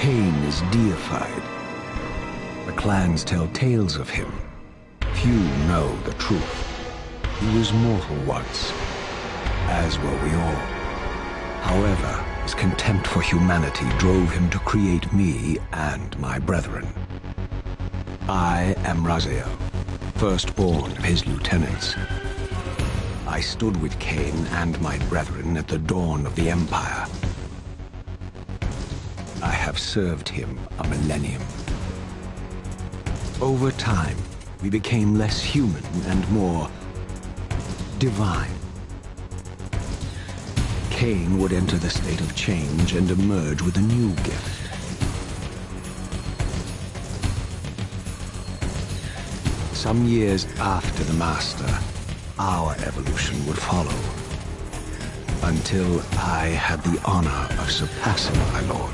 Kain is deified. The clans tell tales of him. Few know the truth. He was mortal once, as were we all. However, his contempt for humanity drove him to create me and my brethren. I am Raziel, firstborn of his lieutenants. I stood with Kain and my brethren at the dawn of the Empire. I have served him a millennium. Over time, we became less human and more divine. Kain would enter the state of change and emerge with a new gift. Some years after the Master, our evolution would follow, until I had the honor of surpassing my lord.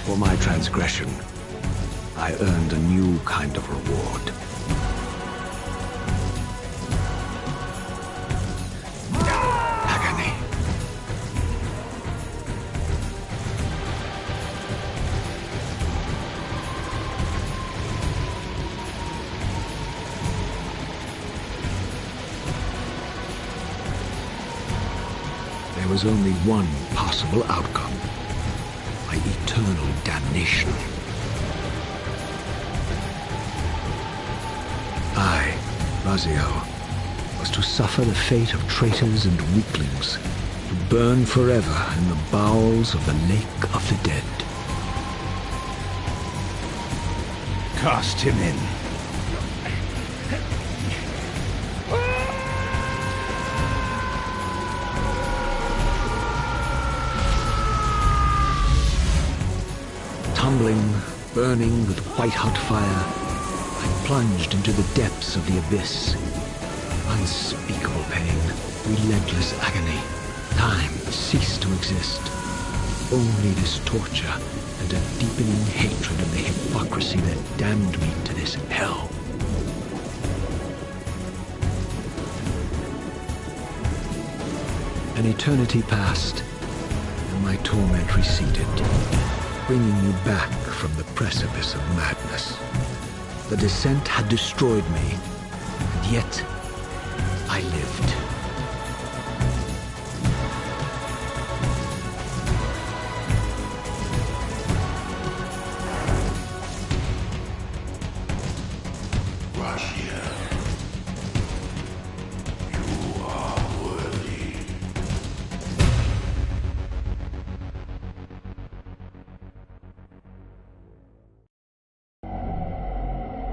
For my transgression, I earned a new kind of reward. Agony. There was only one possible outcome. Eternal damnation. I, Raziel, was to suffer the fate of traitors and weaklings, to burn forever in the bowels of the Lake of the Dead. Cast him in. Tumbling, burning with white-hot fire, I plunged into the depths of the abyss. Unspeakable pain, relentless agony. Time ceased to exist. Only this torture and a deepening hatred of the hypocrisy that damned me to this hell. An eternity passed, and my torment receded, bringing me back from the precipice of madness. The descent had destroyed me, and yet I lived. Raziel, you are worthy.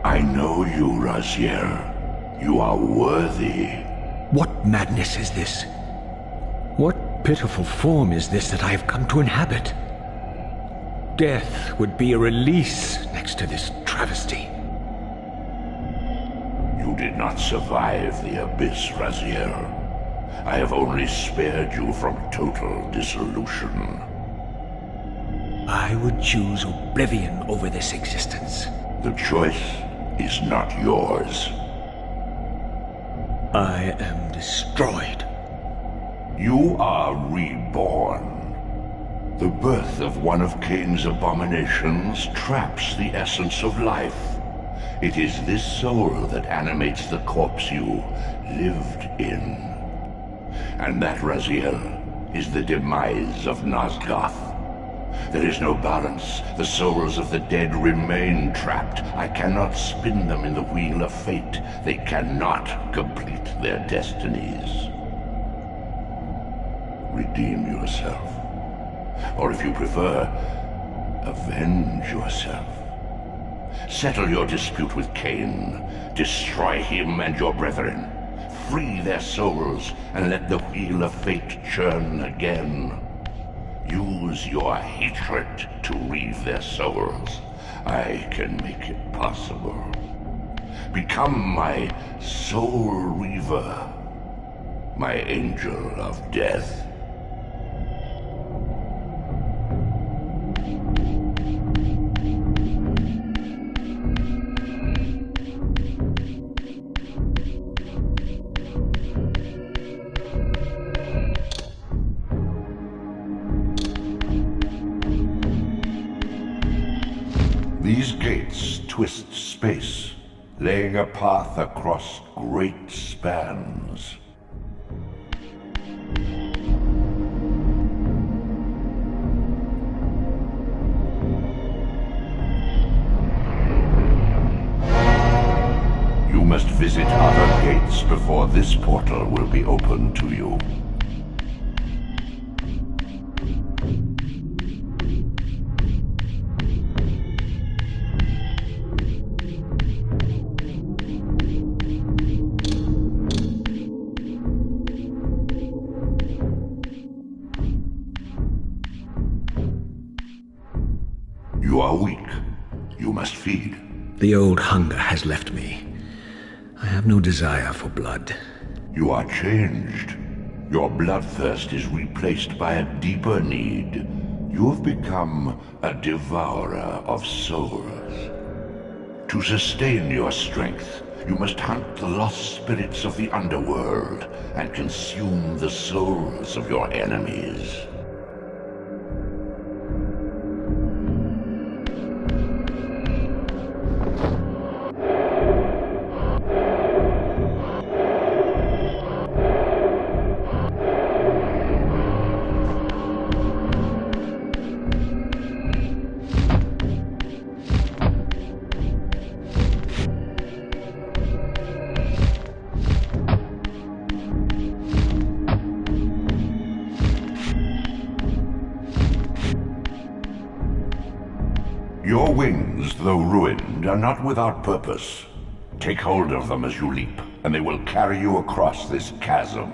I know you, Raziel. You are worthy. What madness is this? What pitiful form is this that I have come to inhabit? Death would be a release next to this travesty. You did not survive the abyss, Raziel. I have only spared you from total dissolution. I would choose oblivion over this existence. The choice is not yours. I am destroyed. You are reborn. The birth of one of Kain's abominations traps the essence of life. It is this soul that animates the corpse you lived in. And that, Raziel, is the demise of Nosgoth. There is no balance. The souls of the dead remain trapped. I cannot spin them in the wheel of fate. They cannot complete their destinies. Redeem yourself. Or if you prefer, avenge yourself. Settle your dispute with Kain. Destroy him and your brethren. Free their souls and let the wheel of fate churn again. Use your hatred to reave their souls. I can make it possible. Become my soul reaver, my angel of death. These gates twist space, laying a path across great spans. You must visit other gates before this portal will be open to you. You are weak. You must feed. The old hunger has left me. I have no desire for blood. You are changed. Your bloodthirst is replaced by a deeper need. You have become a devourer of souls. To sustain your strength, you must hunt the lost spirits of the underworld and consume the souls of your enemies. Your wings, though ruined, are not without purpose. Take hold of them as you leap, and they will carry you across this chasm.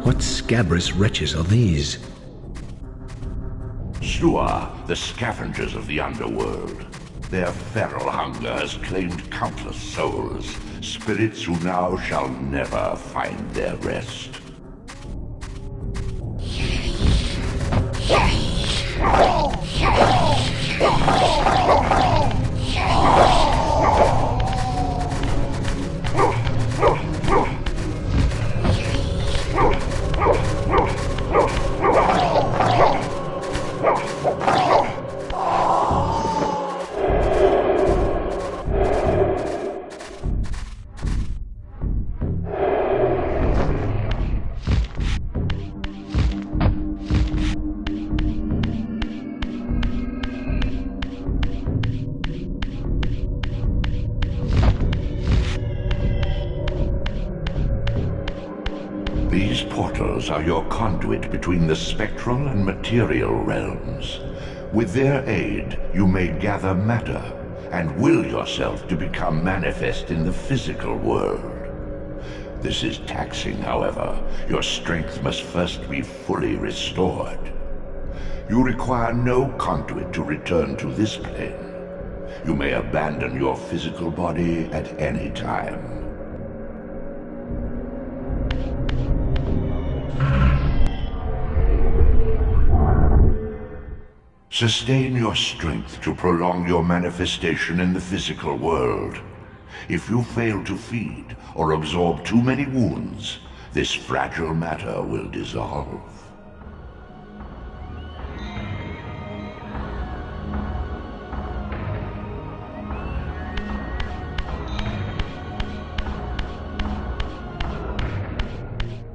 What scabrous wretches are these? Stua, the scavengers of the underworld. Their feral hunger has claimed countless souls, spirits who now shall never find their rest. These portals are your conduit between the spectral and material realms. With their aid, you may gather matter and will yourself to become manifest in the physical world. This is taxing, however. Your strength must first be fully restored. You require no conduit to return to this plane. You may abandon your physical body at any time. Sustain your strength to prolong your manifestation in the physical world. If you fail to feed or absorb too many wounds, this fragile matter will dissolve.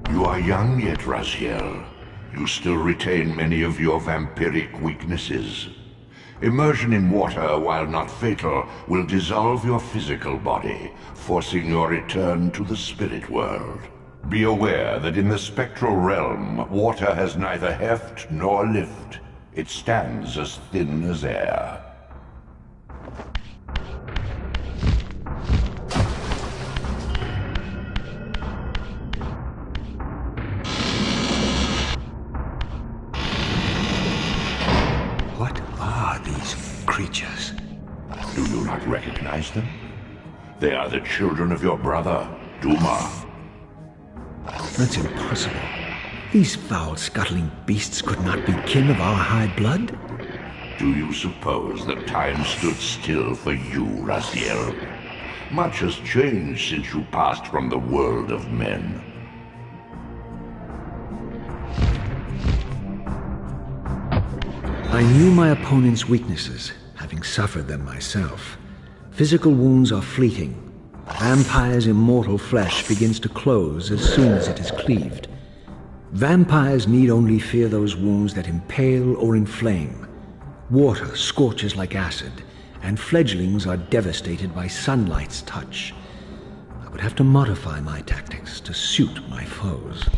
You are young yet, Raziel. You still retain many of your vampiric weaknesses. Immersion in water, while not fatal, will dissolve your physical body, forcing your return to the spirit world. Be aware that in the spectral realm, water has neither heft nor lift. It stands as thin as air. Do you not recognize them? They are the children of your brother, Duma. That's impossible. These foul, scuttling beasts could not be kin of our high blood. Do you suppose that time stood still for you, Raziel? Much has changed since you passed from the world of men. I knew my opponent's weaknesses, having suffered them myself. Physical wounds are fleeting. Vampire's immortal flesh begins to close as soon as it is cleaved. Vampires need only fear those wounds that impale or inflame. Water scorches like acid, and fledglings are devastated by sunlight's touch. I would have to modify my tactics to suit my foes.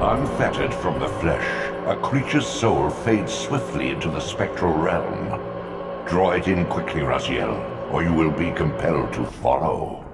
Unfettered from the flesh, a creature's soul fades swiftly into the spectral realm. Draw it in quickly, Raziel, or you will be compelled to follow.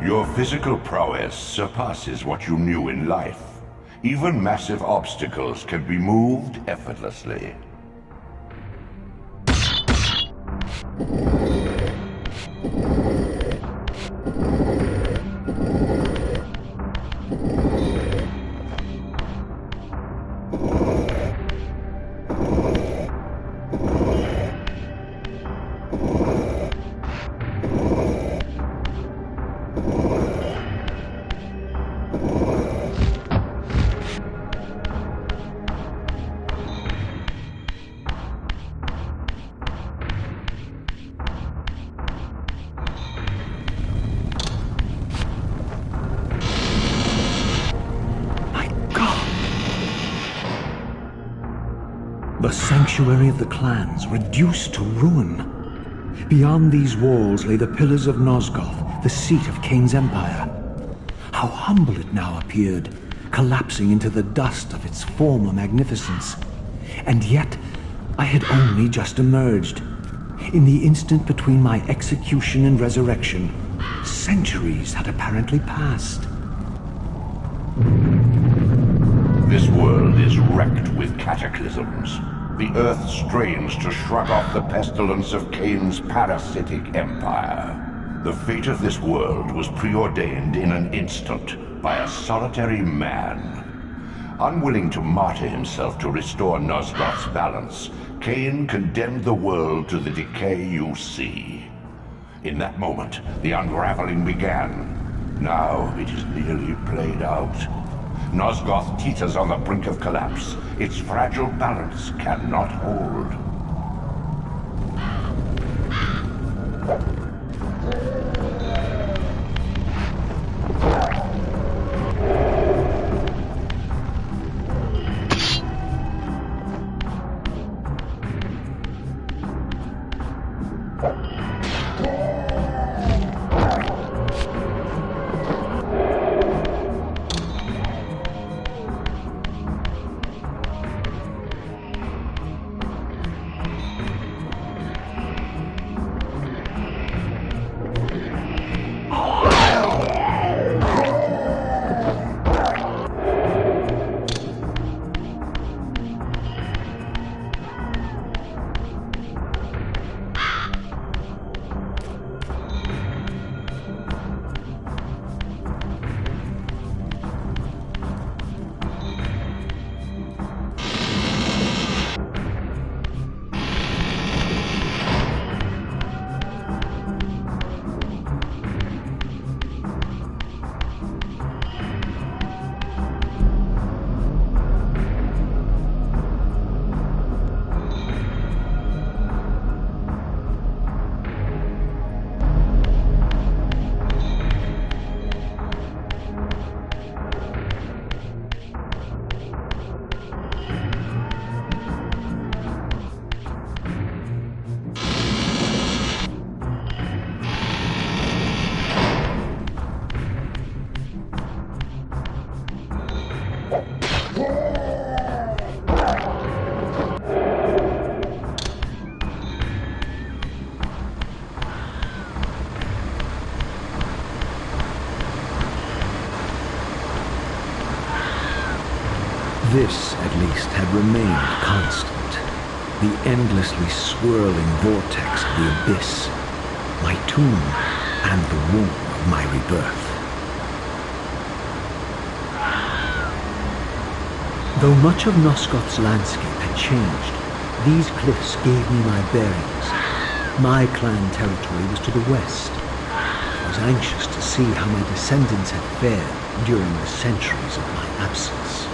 Your physical prowess surpasses what you knew in life. Even massive obstacles can be moved effortlessly. The sanctuary of the clans reduced to ruin. Beyond these walls lay the pillars of Nosgoth, the seat of Kain's empire. How humble it now appeared, collapsing into the dust of its former magnificence. And yet, I had only just emerged. In the instant between my execution and resurrection, centuries had apparently passed. This world is wrecked with cataclysms. The earth strains to shrug off the pestilence of Kain's parasitic empire. The fate of this world was preordained in an instant by a solitary man. Unwilling to martyr himself to restore Nosgoth's balance, Kain condemned the world to the decay you see. In that moment, the unraveling began. Now it is nearly played out. Nosgoth teeters on the brink of collapse. Its fragile balance cannot hold. This, at least, had remained constant. The endlessly swirling vortex of the abyss, my tomb, and the womb of my rebirth. Though much of Nosgoth's landscape had changed, these cliffs gave me my bearings. My clan territory was to the west. I was anxious to see how my descendants had fared during the centuries of my absence.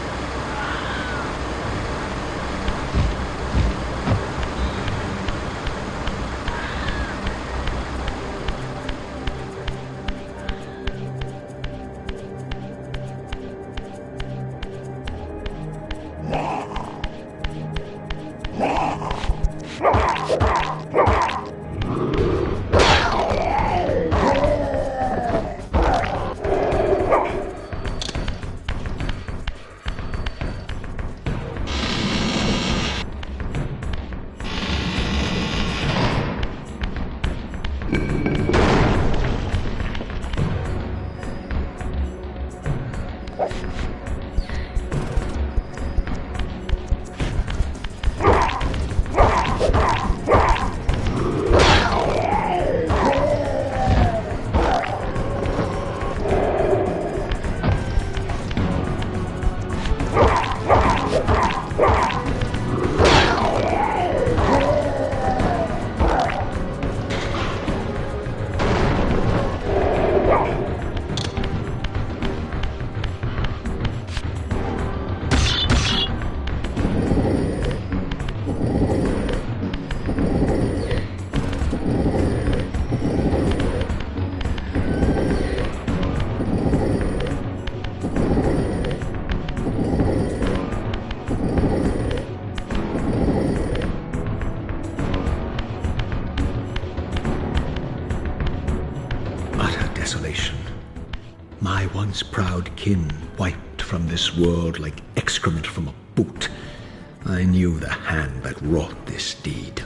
Desolation. My once proud kin wiped from this world like excrement from a boot. I knew the hand that wrought this deed.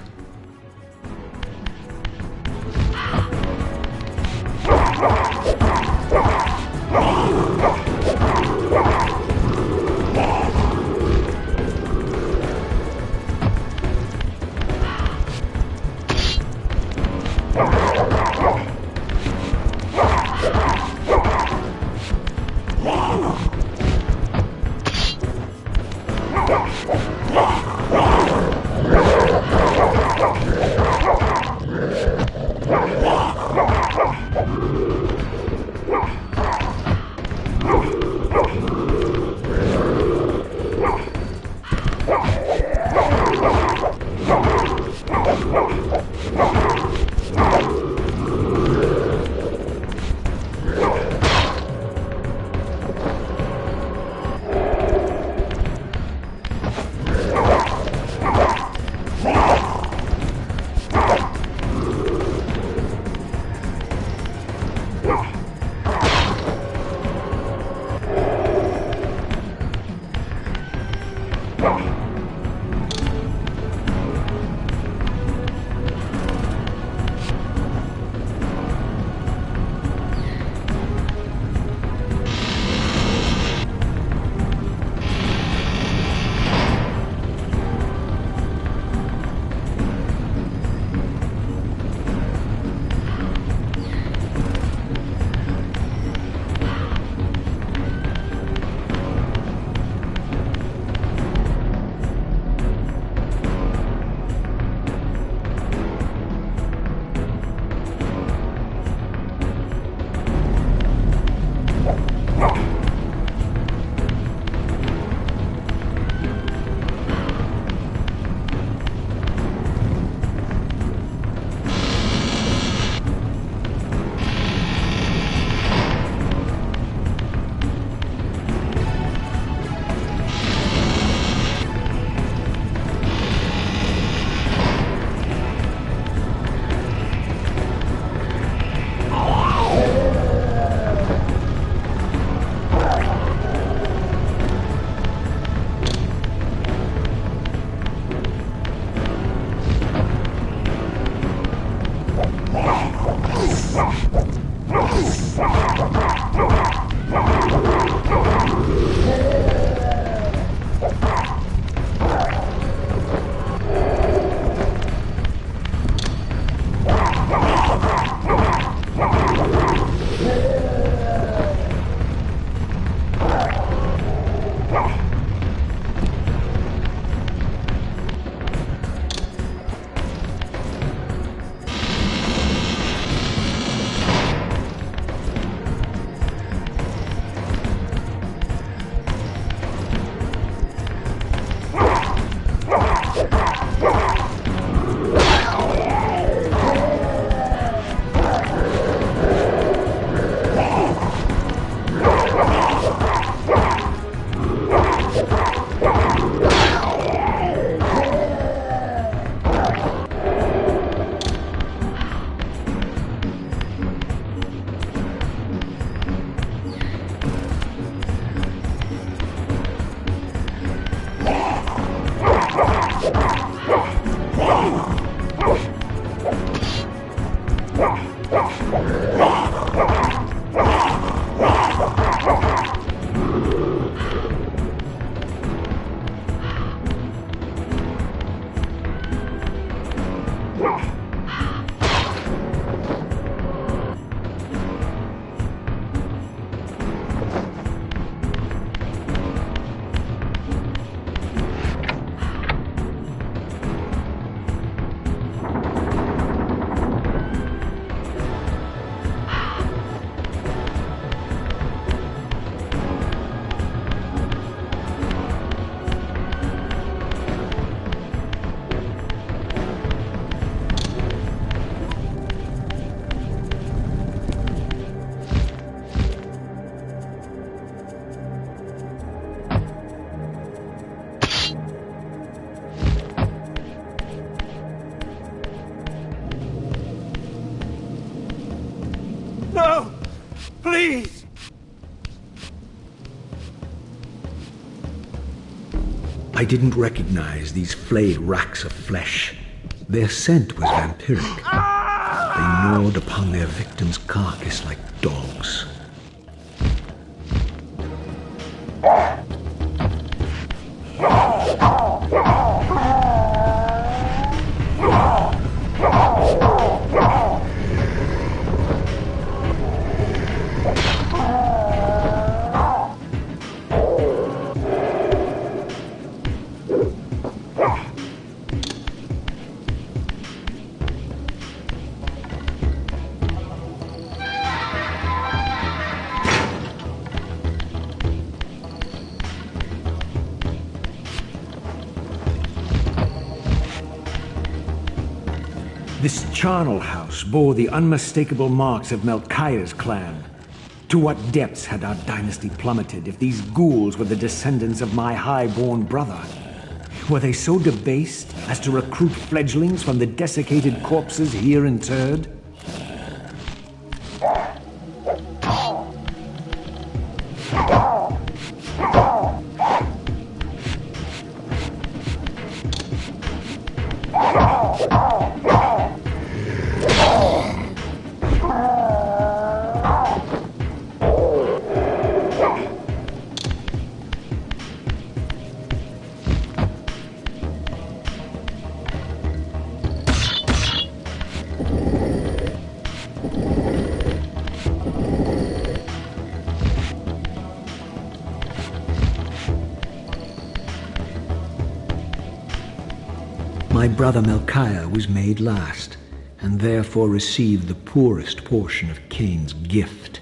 I didn't recognize these flayed racks of flesh. Their scent was vampiric. They gnawed upon their victim's carcass like dogs. This charnel house bore the unmistakable marks of Melchiah's clan. To what depths had our dynasty plummeted if these ghouls were the descendants of my high-born brother? Were they so debased as to recruit fledglings from the desiccated corpses here interred? My brother Melchiah was made last, and therefore received the poorest portion of Kain's gift.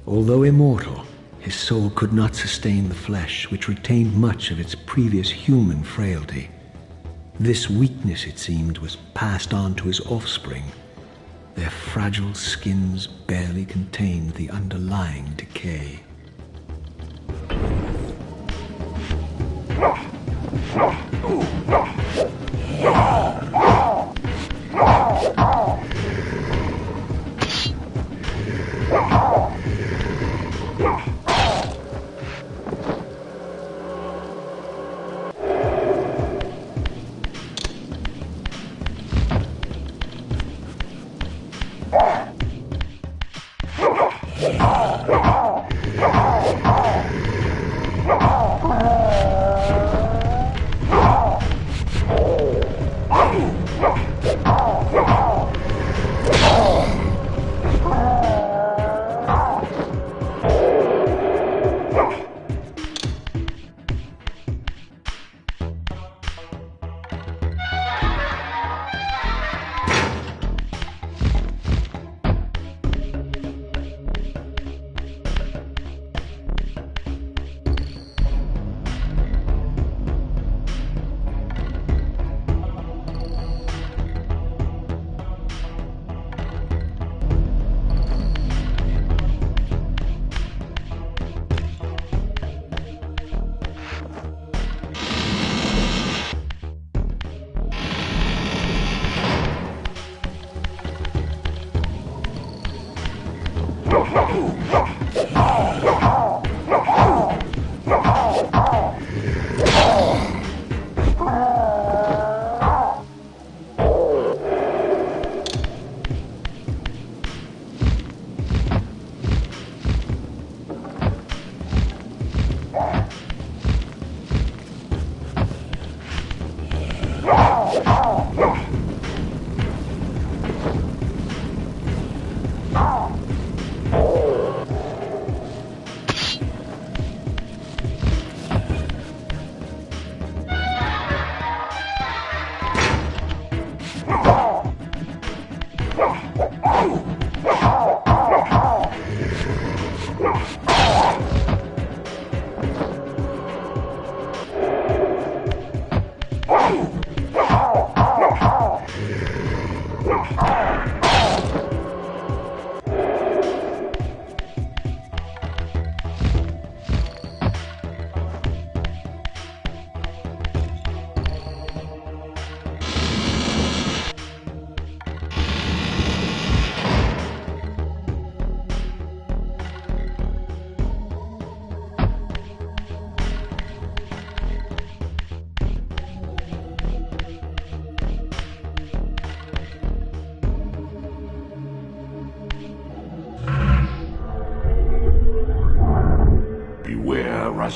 Although immortal, his soul could not sustain the flesh, which retained much of its previous human frailty. This weakness, it seemed, was passed on to his offspring. Their fragile skins barely contained the underlying decay.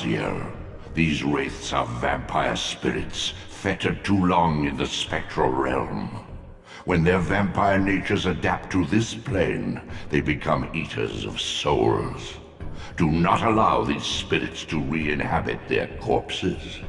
Vizier. These wraiths are vampire spirits, fettered too long in the spectral realm. When their vampire natures adapt to this plane, they become eaters of souls. Do not allow these spirits to re-inhabit their corpses.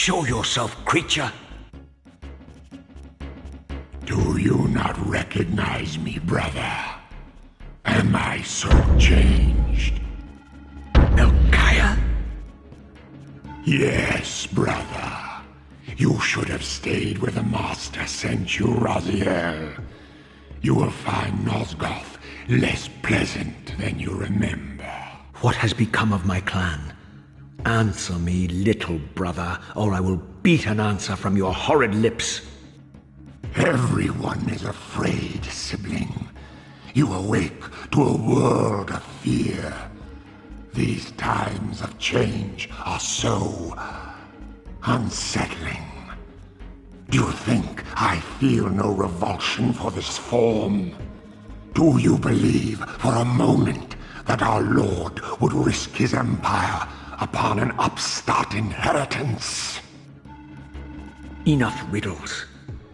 Show yourself, creature! Do you not recognize me, brother? Am I so changed? Elkaya? Yes, brother. You should have stayed where the Master sent you, Raziel. You will find Nosgoth less pleasant than you remember. What has become of my clan? Answer me, little brother, or I will beat an answer from your horrid lips. Everyone is afraid, sibling. You awake to a world of fear. These times of change are so unsettling. Do you think I feel no revulsion for this form? Do you believe for a moment that our Lord would risk his empire upon an upstart inheritance? Enough riddles.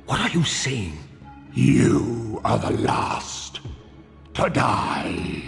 What are you saying? You are the last to die.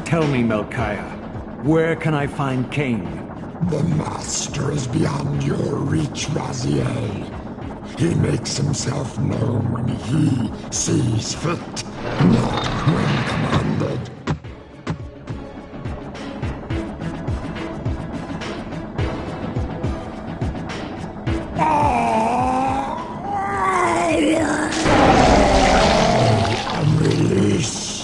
Tell me, Melchiah, where can I find Kain? The Master is beyond your reach, Raziel. He makes himself known when he sees fit, not when commanded. I'm released.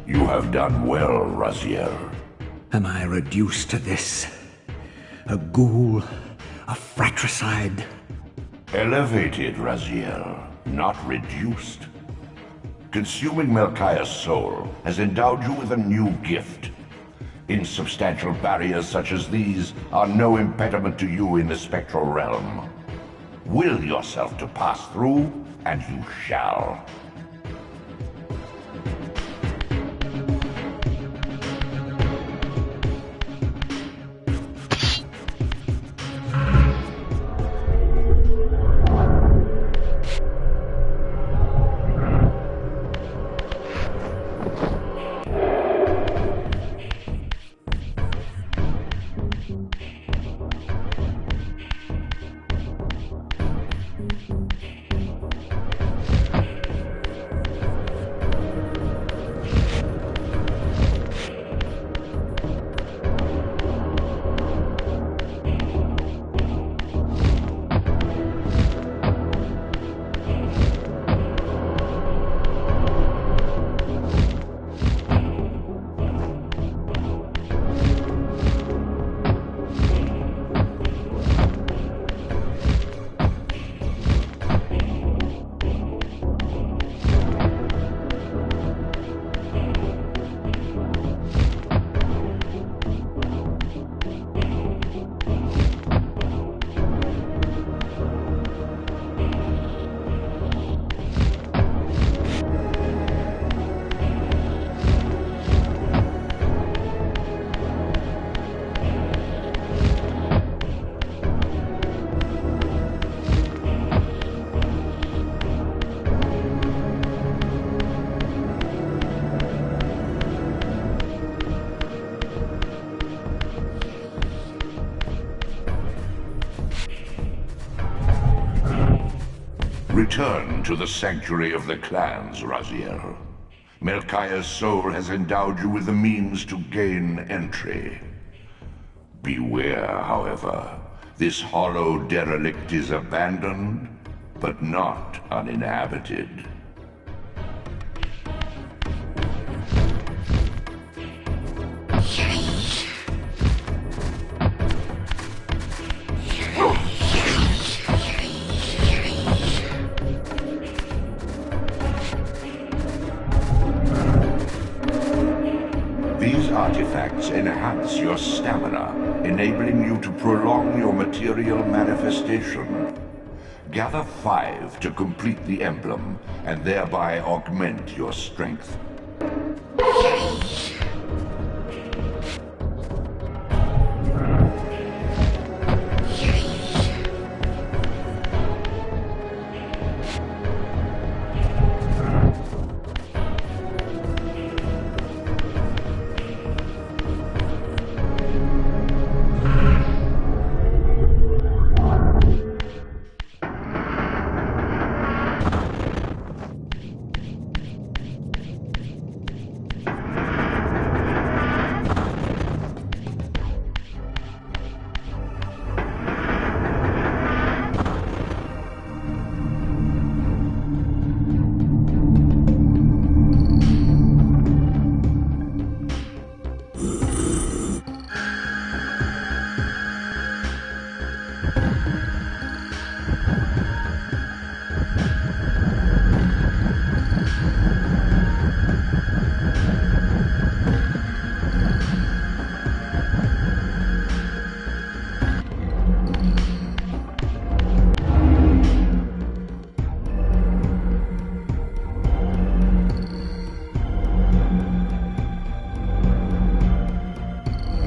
You have done well, Raziel. Am I reduced to this? A ghoul? A fratricide? Elevated, Raziel, not reduced. Consuming Melchiah's soul has endowed you with a new gift. Insubstantial barriers such as these are no impediment to you in the spectral realm. Will yourself to pass through, and you shall. Return to the sanctuary of the clans, Raziel. Melchiah's soul has endowed you with the means to gain entry. Beware, however. This hollow derelict is abandoned, but not uninhabited. These artifacts enhance your stamina, enabling you to prolong your material manifestation. Gather 5 to complete the emblem, and thereby augment your strength.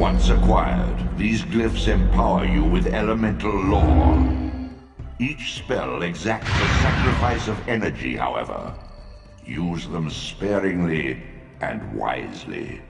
Once acquired, these glyphs empower you with elemental lore. Each spell exacts a sacrifice of energy, however. Use them sparingly and wisely.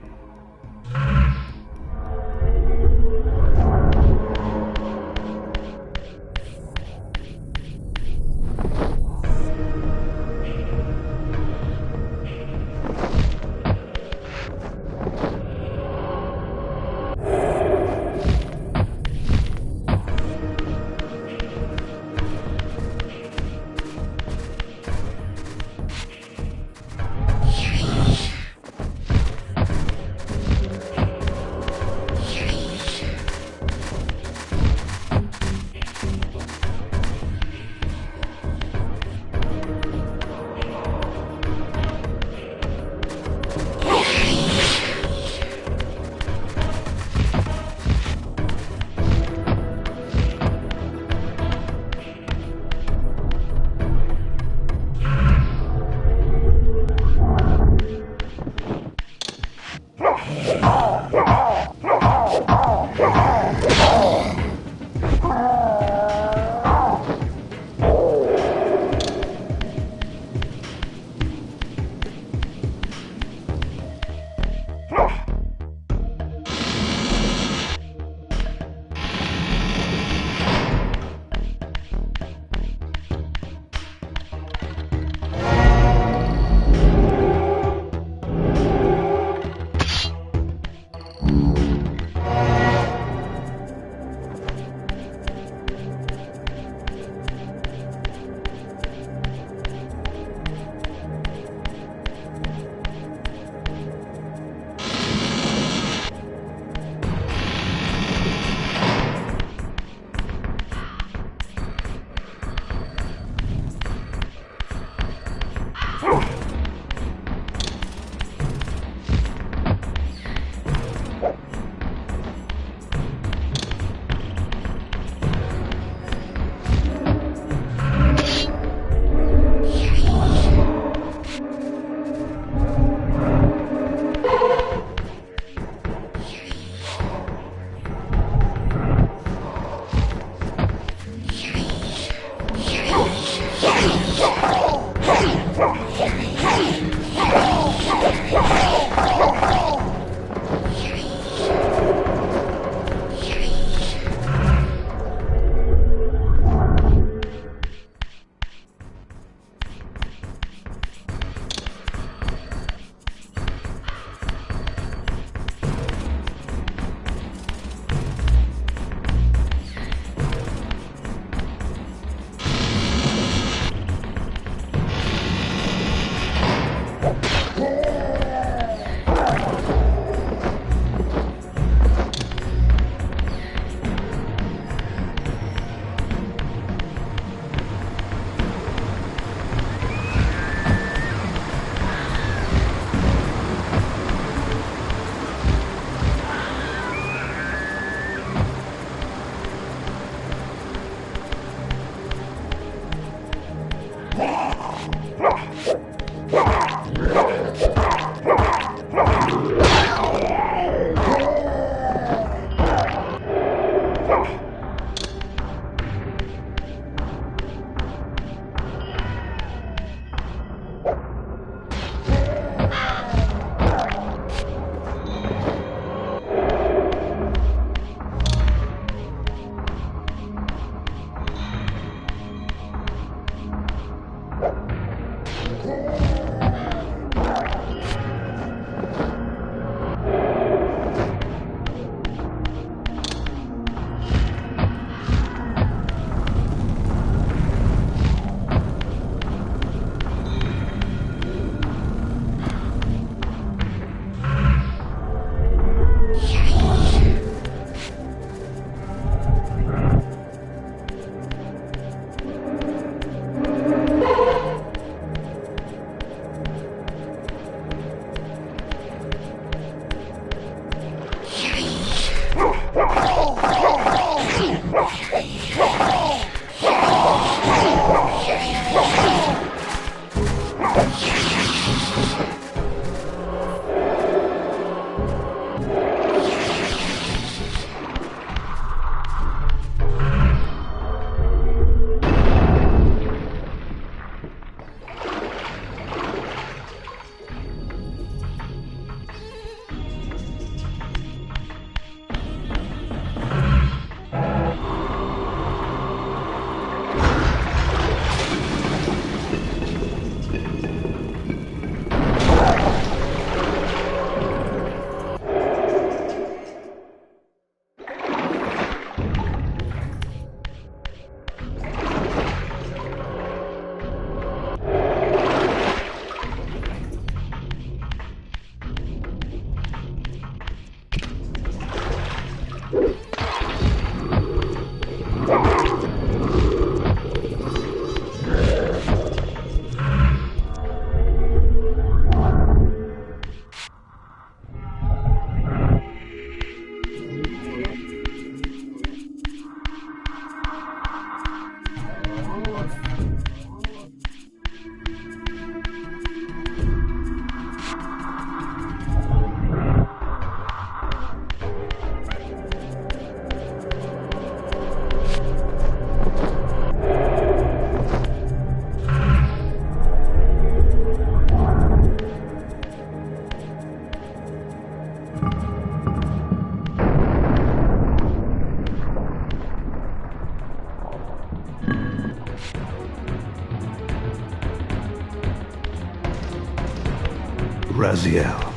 Raziel.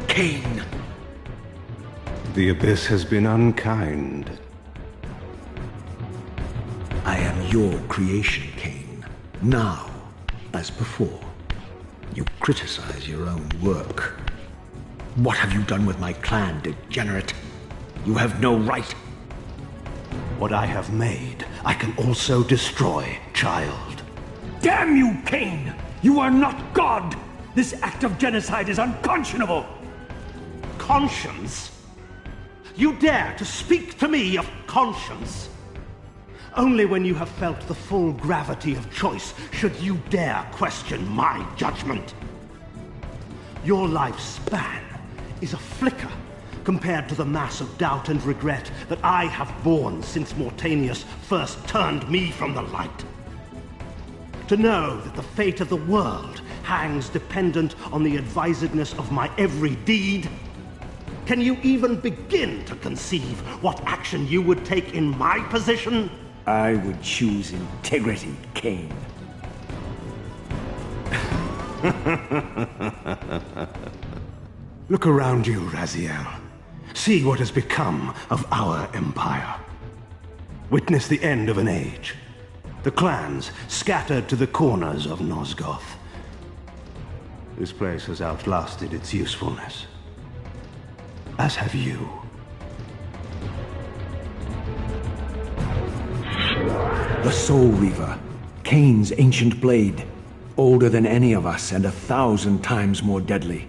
Kain. The Abyss has been unkind. I am your creation, Kain. Now, as before, you criticize your own work. What have you done with my clan, degenerate? You have no right. What I have made, I can also destroy, child. Damn you, Kain! You are not God! This act of genocide is unconscionable! Conscience? You dare to speak to me of conscience? Only when you have felt the full gravity of choice should you dare question my judgment. Your lifespan is a flicker compared to the mass of doubt and regret that I have borne since Mortanius first turned me from the light. To know that the fate of the world hangs dependent on the advisedness of my every deed? Can you even begin to conceive what action you would take in my position? I would choose integrity, Kain. Look around you, Raziel. See what has become of our empire. Witness the end of an age. The clans scattered to the corners of Nosgoth. This place has outlasted its usefulness. As have you. The Soul Reaver, Kain's ancient blade, older than any of us and 1,000 times more deadly.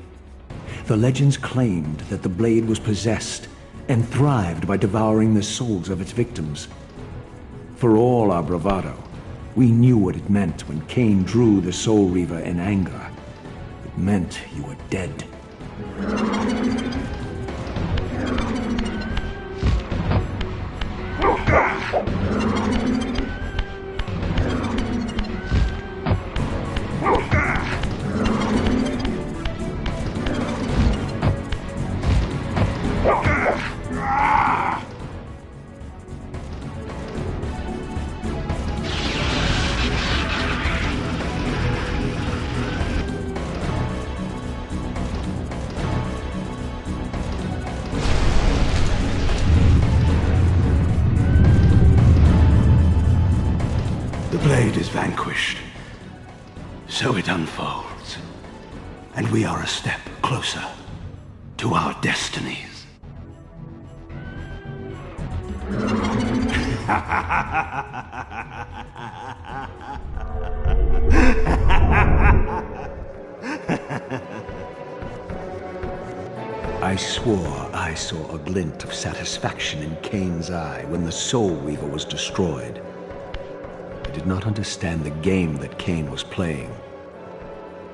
The legends claimed that the blade was possessed and thrived by devouring the souls of its victims. For all our bravado, we knew what it meant when Kain drew the Soul Reaver in anger. It meant you were dead. The blade is vanquished. So it unfolds. And we are a step closer to our destinies. I swore I saw a glint of satisfaction in Kain's eye when the Soul Reaver was destroyed. I did not understand the game that Kain was playing,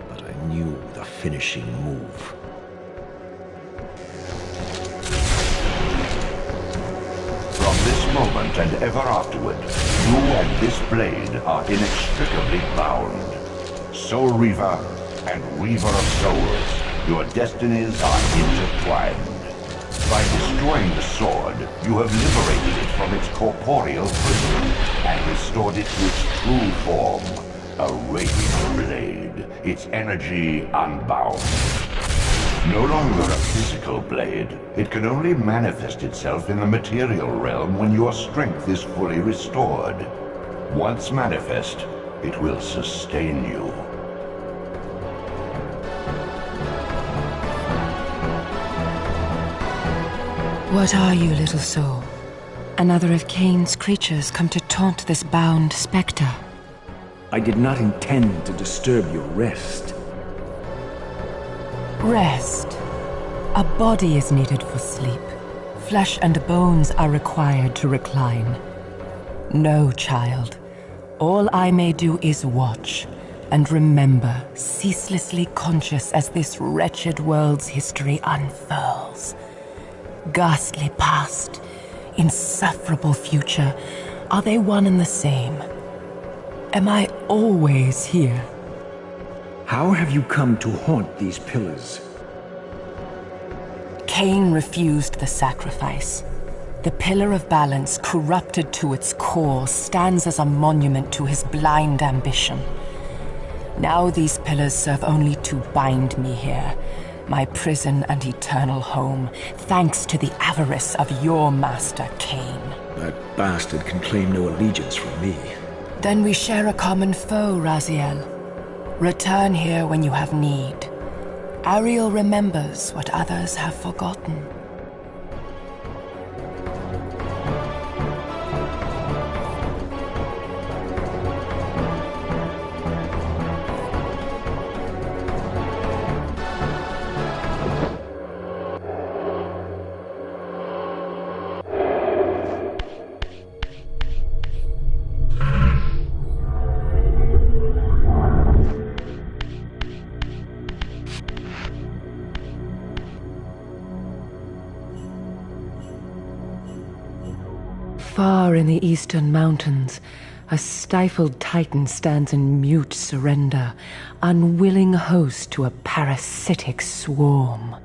but I knew the finishing move. From this moment and ever afterward, you and this blade are inextricably bound. Soul Reaver and Reaver of Souls, your destinies are intertwined. By destroying the sword, you have liberated it from its corporeal prison and restored it to its true form, a raging blade, its energy unbound. No longer a physical blade, it can only manifest itself in the material realm when your strength is fully restored. Once manifest, it will sustain you. What are you, little soul? Another of Kain's creatures come to taunt this bound spectre. I did not intend to disturb your rest. Rest. A body is needed for sleep. Flesh and bones are required to recline. No, child. All I may do is watch and remember, ceaselessly conscious as this wretched world's history unfurls. Ghastly past, insufferable future, are they one and the same? Am I always here? How have you come to haunt these pillars? Kain refused the sacrifice. The Pillar of Balance, corrupted to its core, stands as a monument to his blind ambition. Now these pillars serve only to bind me here, my prison and eternal home, thanks to the avarice of your master, Kain. That bastard can claim no allegiance from me. Then we share a common foe, Raziel. Return here when you have need. Ariel remembers what others have forgotten. Far in the eastern mountains, a stifled titan stands in mute surrender, unwilling host to a parasitic swarm.